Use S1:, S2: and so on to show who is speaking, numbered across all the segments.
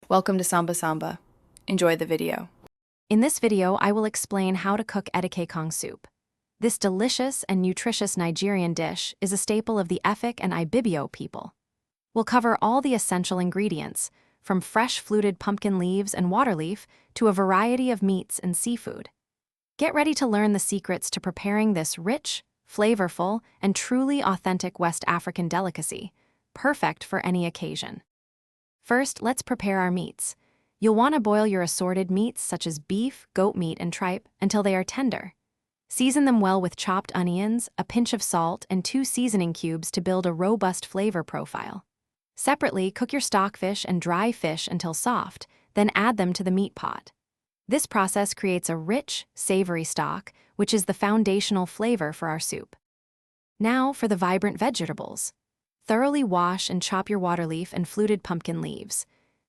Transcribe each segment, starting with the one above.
S1: Welcome to Samba Samba. Enjoy the video.
S2: In this video, I will explain how to cook Edikaikong soup. This delicious and nutritious Nigerian dish is a staple of the Efik and Ibibio people. We'll cover all the essential ingredients, from fresh fluted pumpkin leaves and water leaf to a variety of meats and seafood. Get ready to learn the secrets to preparing this rich, flavorful, and truly authentic West African delicacy, perfect for any occasion. First, let's prepare our meats. You'll want to boil your assorted meats such as beef, goat meat, and tripe until they are tender. Season them well with chopped onions, a pinch of salt, and 2 seasoning cubes to build a robust flavor profile. Separately, cook your stockfish and dry fish until soft, then add them to the meat pot. This process creates a rich, savory stock, which is the foundational flavor for our soup. Now for the vibrant vegetables. Thoroughly wash and chop your water leaf and fluted pumpkin leaves.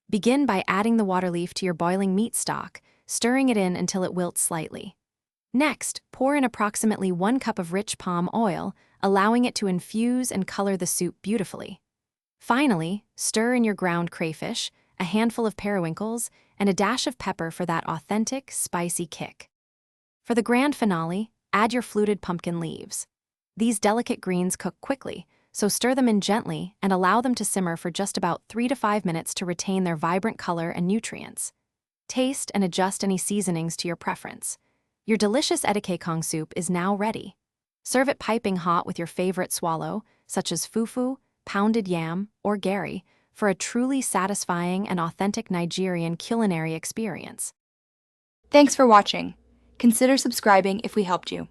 S2: Begin by adding the water leaf to your boiling meat stock, stirring it in until it wilts slightly. Next, pour in approximately 1 cup of rich palm oil, allowing it to infuse and color the soup beautifully. Finally, stir in your ground crayfish, a handful of periwinkles, and a dash of pepper for that authentic, spicy kick. For the grand finale, add your fluted pumpkin leaves. These delicate greens cook quickly, so stir them in gently and allow them to simmer for just about 3 to 5 minutes to retain their vibrant color and nutrients. Taste and adjust any seasonings to your preference. Your delicious Edikaikong soup is now ready. Serve it piping hot with your favorite swallow, such as fufu, pounded yam, or gari, for a truly satisfying and authentic Nigerian culinary experience.
S3: Thanks for watching. Consider subscribing if we helped you.